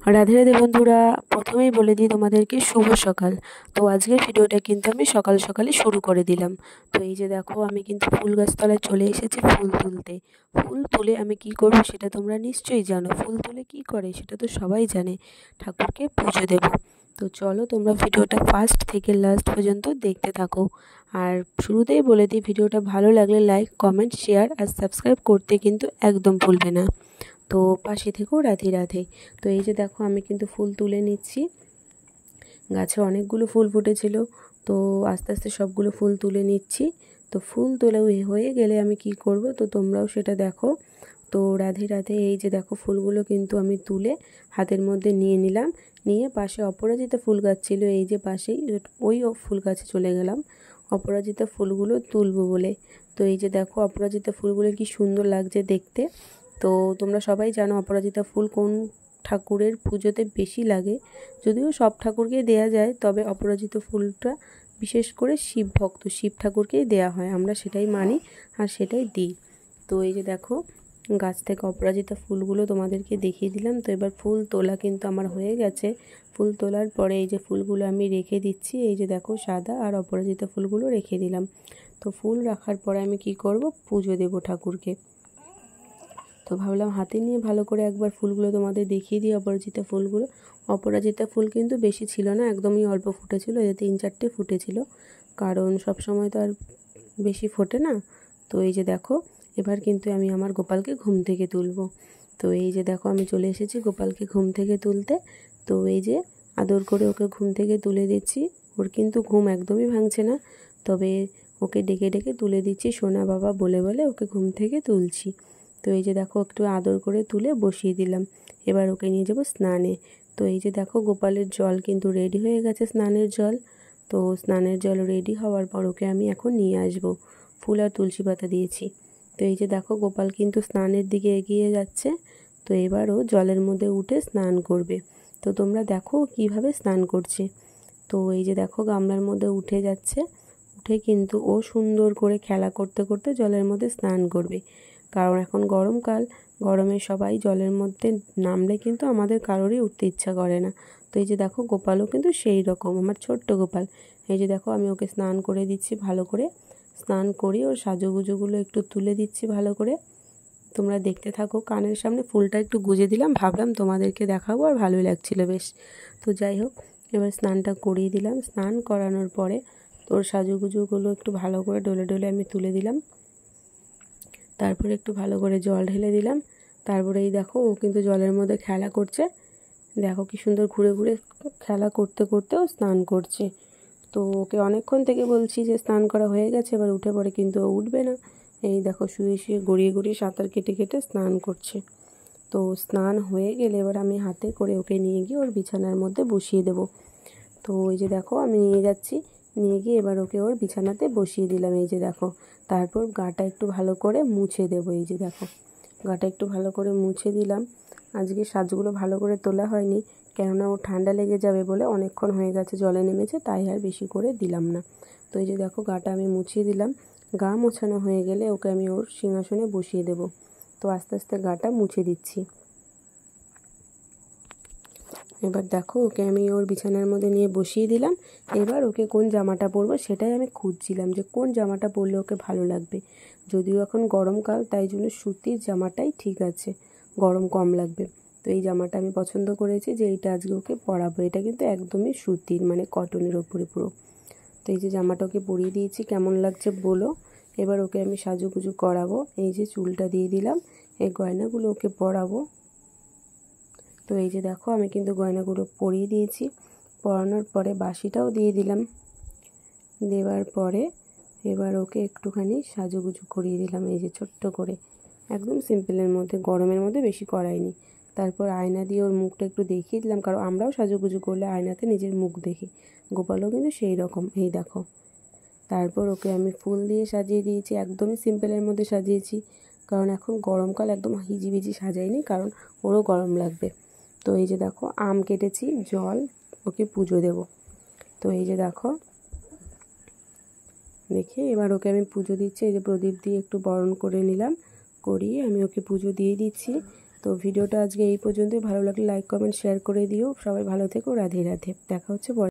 রাধে রাধে বন্ধুরা, প্রথমেই বলে দিই তোমাদেরকে শুভ সকাল। তো আজকের ভিডিওটা কিন্তু আমি সকাল সকালই শুরু করে দিলাম। তো এই যে দেখো, আমি কিন্তু ফুল গাছতলায় চলে এসেছি ফুল তুলতে। ফুল তুলে আমি কি করব সেটা তোমরা নিশ্চয়ই জানো। ফুল তুলে কি করে সেটা তো সবাই জানে, ঠাকুরকে পুজো দেব। তো চলো তোমরা ভিডিওটা ফার্স্ট থেকে লাস্ট পর্যন্ত দেখতে থাকো। আর শুরুতেই বলে দিই, ভিডিওটা ভালো লাগলে লাইক, কমেন্ট, শেয়ার আর সাবস্ক্রাইব করতে কিন্তু একদম ভুলবে না। তো পাশে থেকেও রাধে রাধে। তো এই যে দেখো, আমি কিন্তু ফুল তুলে নিচ্ছি। গাছে অনেকগুলো ফুল ফুটেছিল, তো আস্তে আস্তে সবগুলো ফুল তুলে নিচ্ছি। তো ফুল তোলা হয়ে গেলে আমি কি করব, তো তোমরাও সেটা দেখো। তো রাধে রাধে। এই যে দেখো, ফুলগুলো কিন্তু আমি তুলে হাতের মধ্যে নিয়ে নিলাম। নিয়ে পাশে অপরাজিতা ফুল গাছ ছিল, এই যে পাশেই, ওই ফুল গাছে চলে গেলাম অপরাজিতা ফুলগুলো তুলবো বলে। তো এই যে দেখো, অপরাজিতা ফুলগুলো কি সুন্দর লাগছে দেখতে। তো তোমরা সবাই জানো অপরাজিতা ফুল কোন ঠাকুরের পুজোতে বেশি লাগে। যদিও সব ঠাকুরকেই দেয়া যায়, তবে অপরাজিতা ফুলটা বিশেষ করে শিব ভক্ত শিব ঠাকুরকেই দেয়া হয়, আমরা সেটাই মানি আর সেটাই দিই। তো এই যে দেখো, গাছ থেকে অপরাজিতা ফুলগুলো তোমাদেরকে দেখিয়ে দিলাম। তো এবার ফুল তোলা কিন্তু আমার হয়ে গেছে। ফুল তোলার পরে এই যে ফুলগুলো আমি রেখে দিচ্ছি। এই যে দেখো, সাদা আর অপরাজিতা ফুলগুলো রেখে দিলাম। তো ফুল রাখার পরে আমি কি করব, পুজো দেব ঠাকুরকে। তো ভাবলাম হাতে নিয়ে ভালো করে একবার ফুলগুলো তোমাদের দেখিয়ে দিই, অপরাজিতা ফুলগুলো। অপরাজিতা ফুল কিন্তু বেশি ছিল না, একদমই অল্প ফুটেছিল, এই 3-4টে ফুটেছিল, কারণ সব সময় তো আর বেশি ফোটে না। তো এই যে দেখো, এবার কিন্তু আমি আমার গোপালকে ঘুম থেকে তুলবো। তো এই যে দেখো, আমি চলে এসেছি গোপালকে ঘুম থেকে তুলতে। তো এই যে আদর করে ওকে ঘুম থেকে তুলে দিচ্ছি। ওর কিন্তু ঘুম একদমই ভাঙছে না, তবে ওকে ডেকে ডেকে তুলে দিচ্ছি, সোনা বাবা বলে বলে ওকে ঘুম থেকে তুলছি। তো এই যে দেখো, একটু আদর করে তুলে বসিয়ে দিলাম। এবার ওকে নিয়ে যাব স্নানে। তো এই যে দেখো, গোপালের জল কিন্তু রেডি হয়ে গেছে, স্নানের জল। তো স্নানের জল রেডি হওয়ার পর ওকে আমি এখন নিয়ে আসব। ফুল আর তুলসী পাতা দিয়েছি। তো এই যে দেখো, গোপাল কিন্তু স্নানের দিকে এগিয়ে যাচ্ছে। তো এবারও জলের মধ্যে উঠে স্নান করবে। তো তোমরা দেখো কিভাবে স্নান করছে। তো এই যে দেখো, গামলার মধ্যে উঠে যাচ্ছে। উঠে কিন্তু ও সুন্দর করে খেলা করতে করতে জলের মধ্যে স্নান করবে, কারণ এখন গরমকাল। গরমে সবাই জলের মধ্যে নামলে কিন্তু আমাদের কারোরই উঠতে ইচ্ছা করে না। তো এই যে দেখো, গোপালও কিন্তু সেই রকম, আমার ছোট্ট গোপাল। এই যে দেখো, আমি ওকে স্নান করে দিচ্ছি ভালো করে। স্নান করি, ওর সাজুগুজুগুলো একটু তুলে দিচ্ছি ভালো করে। তোমরা দেখতে থাকো। কানের সামনে ফুলটা একটু গুজে দিলাম, ভাবলাম তোমাদেরকে দেখাবো, আর ভালোই লাগছিলো বেশ। তো যাই হোক, এবার স্নানটা করিয়ে দিলাম। স্নান করানোর পরে তোর সাজুগুজুগুলো একটু ভালো করে ডলে ডলে আমি তুলে দিলাম। তারপরে একটু ভালো করে জল ঢেলে দিলাম। তারপরে এই দেখো, ও কিন্তু জলের মধ্যে খেলা করছে। দেখো কি সুন্দর ঘুরে ঘুরে খেলা করতে করতেও স্নান করছে। তো ওকে অনেকক্ষণ থেকে বলছি যে স্নান করা হয়ে গেছে, এবার উঠে পড়ে, কিন্তু ও উঠবে না। এই দেখো, শুয়ে শুয়ে গড়িয়ে গড়িয়ে সাঁতার কেটে কেটে স্নান করছে। তো স্নান হয়ে গেলে এবার আমি হাতে করে ওকে নিয়ে গিয়ে ওর বিছানার মধ্যে বসিয়ে দেব। তো ওই যে দেখো, আমি নিয়ে যাচ্ছি, নিয়ে গিয়ে এবার ওকে ওর বিছানাতে বসিয়ে দিলাম। এই যে দেখো, তারপর গাটা একটু ভালো করে মুছে দেবো। এই যে দেখো, গাটা একটু ভালো করে মুছে দিলাম। আজকে সাজগুলো ভালো করে তোলা হয়নি, কেননা ও ঠান্ডা লেগে যাবে বলে, অনেকক্ষণ হয়ে গেছে জলে নেমেছে, তাই আর বেশি করে দিলাম না। তো এই যে দেখো, গাটা আমি মুছিয়ে দিলাম। গা মোছানো হয়ে গেলে ওকে আমি ওর সিংহাসনে বসিয়ে দেব। তো আস্তে আস্তে গাটা মুছে দিচ্ছি। এবার দেখো, ওকে আমি ওর বিছানার মধ্যে নিয়ে বসিয়ে দিলাম। এবার ওকে কোন জামাটা পরবো সেটাই আমি খুঁজছিলাম, যে কোন জামাটা পরলে ওকে ভালো লাগবে। যদিও এখন গরমকাল, তাই জন্য সুতির জামাটাই ঠিক আছে, গরম কম লাগবে। তো এই জামাটা আমি পছন্দ করেছি, যে এইটা আজকে ওকে পরাবো। এটা কিন্তু একদমই সুতির, মানে কটনের ওপরে পুরো। তো এই যে জামাটা ওকে পরিয়ে দিয়েছি, কেমন লাগছে বলো। এবার ওকে আমি সাজুগুজু করাবো। এই যে চুলটা দিয়ে দিলাম, এই গয়নাগুলো ওকে পরাবো। তো এই যে দেখো, আমি কিন্তু গয়নাগুলো পরিয়ে দিয়েছি। পরানোর পরে বাসিটাও দিয়ে দিলাম। দেওয়ার পরে এবার ওকে একটুখানি সাজুগুজু করিয়ে দিলাম, এই যে ছোট্ট করে, একদম সিম্পলের মধ্যে, গরমের মধ্যে বেশি করাইনি। তারপর আয়না দিয়ে ওর মুখটা একটু দেখিয়ে দিলাম, কারণ আমরাও সাজুগুজু করলে আয়নাতে নিজের মুখ দেখি। গোপালও কিন্তু সেই রকম, এই দেখো। তারপর ওকে আমি ফুল দিয়ে সাজিয়ে দিয়েছি, একদমই সিম্পলের মধ্যে সাজিয়েছি, কারণ এখন গরমকাল, একদম হিজিবিজি সাজাইনি, কারণ ওরও গরম লাগবে। তো এই যে দেখো, আম কেটেছি, জল, ওকে পুজো দেব। তো এই যে দেখো, দেখে এবার ওকে আমি পুজো দিচ্ছি। এই যে প্রদীপ দিয়ে একটু বরণ করে নিলাম, করিয়ে আমি ওকে পুজো দিয়ে দিচ্ছি। তো ভিডিওটা আজকে এই পর্যন্তই। ভালো লাগলে লাইক কমেন্ট শেয়ার করে দিও। সবাই ভালো থেকো। রাধে রাধে। দেখা হচ্ছে